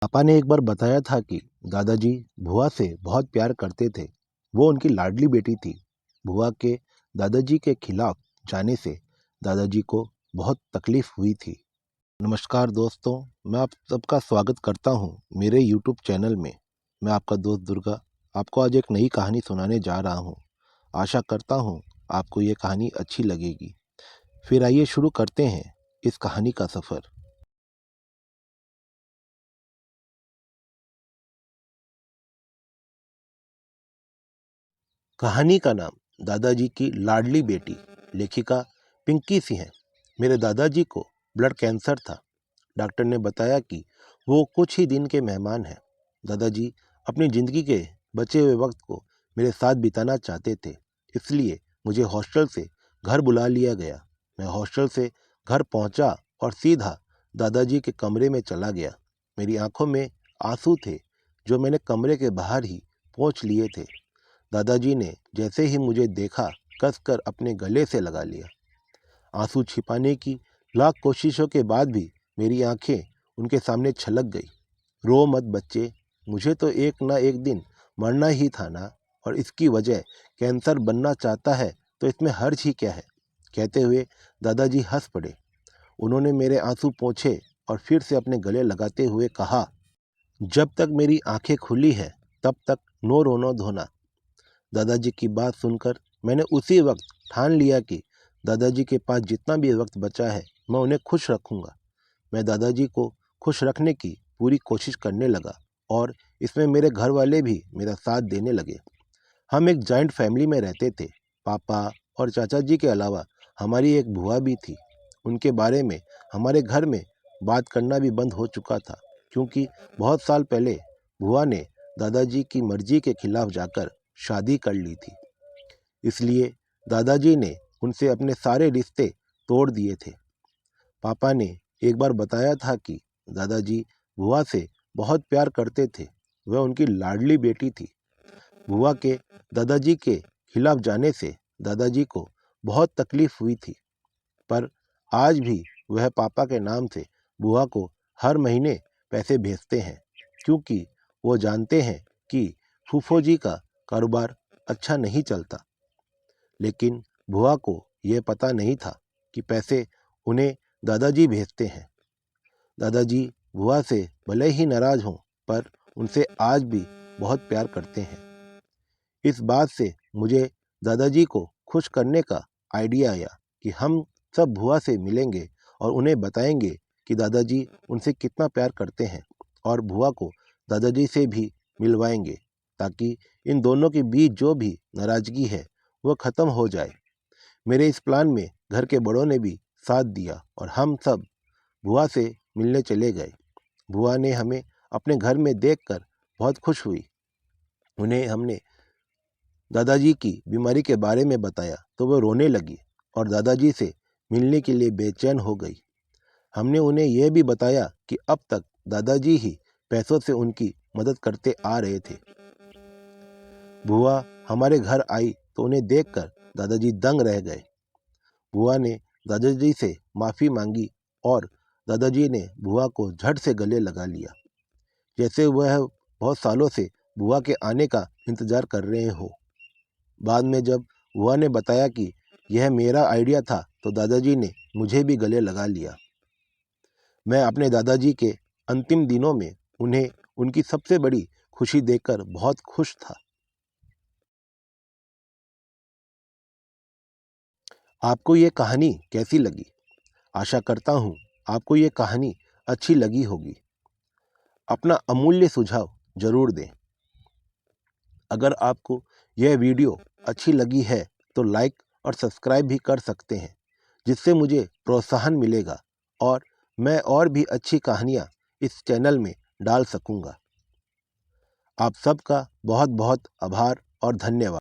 पापा ने एक बार बताया था कि दादाजी भुआ से बहुत प्यार करते थे। वो उनकी लाडली बेटी थी। भुआ के दादाजी के खिलाफ जाने से दादाजी को बहुत तकलीफ हुई थी। नमस्कार दोस्तों, मैं आप सबका स्वागत करता हूं मेरे यूट्यूब चैनल में। मैं आपका दोस्त दुर्गा आपको आज एक नई कहानी सुनाने जा रहा हूं। आशा करता हूं आपको ये कहानी अच्छी लगेगी। फिर आइए शुरू करते हैं इस कहानी का सफ़र। कहानी का नाम दादाजी की लाडली बेटी। लेखिका पिंकी सिंह है। मेरे दादाजी को ब्लड कैंसर था। डॉक्टर ने बताया कि वो कुछ ही दिन के मेहमान हैं। दादाजी अपनी ज़िंदगी के बचे हुए वक्त को मेरे साथ बिताना चाहते थे, इसलिए मुझे हॉस्टल से घर बुला लिया गया। मैं हॉस्टल से घर पहुंचा और सीधा दादाजी के कमरे में चला गया। मेरी आंखों में आंसू थे जो मैंने कमरे के बाहर ही पोंछ लिए थे। दादाजी ने जैसे ही मुझे देखा, कसकर अपने गले से लगा लिया। आंसू छिपाने की लाख कोशिशों के बाद भी मेरी आंखें उनके सामने छलक गई। रो मत बच्चे, मुझे तो एक ना एक दिन मरना ही था ना, और इसकी वजह कैंसर बनना चाहता है तो इसमें हर्ज ही क्या है। कहते हुए दादाजी हंस पड़े। उन्होंने मेरे आंसू पोंछे और फिर से अपने गले लगाते हुए कहा, जब तक मेरी आंखें खुली है तब तक नो रोना धोना। दादाजी की बात सुनकर मैंने उसी वक्त ठान लिया कि दादाजी के पास जितना भी वक्त बचा है मैं उन्हें खुश रखूंगा। मैं दादाजी को खुश रखने की पूरी कोशिश करने लगा और इसमें मेरे घर वाले भी मेरा साथ देने लगे। हम एक जॉइंट फैमिली में रहते थे। पापा और चाचा जी के अलावा हमारी एक बुआ भी थी। उनके बारे में हमारे घर में बात करना भी बंद हो चुका था, क्योंकि बहुत साल पहले बुआ ने दादाजी की मर्जी के खिलाफ जाकर शादी कर ली थी। इसलिए दादाजी ने उनसे अपने सारे रिश्ते तोड़ दिए थे। पापा ने एक बार बताया था कि दादाजी बुआ से बहुत प्यार करते थे। वह उनकी लाडली बेटी थी। बुआ के दादाजी के खिलाफ जाने से दादाजी को बहुत तकलीफ हुई थी, पर आज भी वह पापा के नाम से बुआ को हर महीने पैसे भेजते हैं, क्योंकि वो जानते हैं कि फूफो जी का कारोबार अच्छा नहीं चलता। लेकिन बुआ को यह पता नहीं था कि पैसे उन्हें दादाजी भेजते हैं। दादाजी बुआ से भले ही नाराज हों, पर उनसे आज भी बहुत प्यार करते हैं। इस बात से मुझे दादाजी को खुश करने का आइडिया आया कि हम सब बुआ से मिलेंगे और उन्हें बताएंगे कि दादाजी उनसे कितना प्यार करते हैं, और बुआ को दादाजी से भी मिलवाएंगे, ताकि इन दोनों के बीच जो भी नाराज़गी है वो ख़त्म हो जाए। मेरे इस प्लान में घर के बड़ों ने भी साथ दिया और हम सब बुआ से मिलने चले गए। बुआ ने हमें अपने घर में देखकर बहुत खुश हुई। उन्हें हमने दादाजी की बीमारी के बारे में बताया तो वो रोने लगी और दादाजी से मिलने के लिए बेचैन हो गई। हमने उन्हें यह भी बताया कि अब तक दादाजी ही पैसों से उनकी मदद करते आ रहे थे। बुआ हमारे घर आई तो उन्हें देखकर दादाजी दंग रह गए। बुआ ने दादाजी से माफ़ी मांगी और दादाजी ने बुआ को झट से गले लगा लिया, जैसे वह बहुत सालों से बुआ के आने का इंतज़ार कर रहे हो। बाद में जब बुआ ने बताया कि यह मेरा आइडिया था तो दादाजी ने मुझे भी गले लगा लिया। मैं अपने दादाजी के अंतिम दिनों में उन्हें उनकी सबसे बड़ी खुशी देखकर बहुत खुश था। आपको ये कहानी कैसी लगी? आशा करता हूँ आपको ये कहानी अच्छी लगी होगी। अपना अमूल्य सुझाव ज़रूर दें। अगर आपको यह वीडियो अच्छी लगी है तो लाइक और सब्सक्राइब भी कर सकते हैं, जिससे मुझे प्रोत्साहन मिलेगा और मैं और भी अच्छी कहानियाँ इस चैनल में डाल सकूँगा। आप सबका बहुत बहुत आभार और धन्यवाद।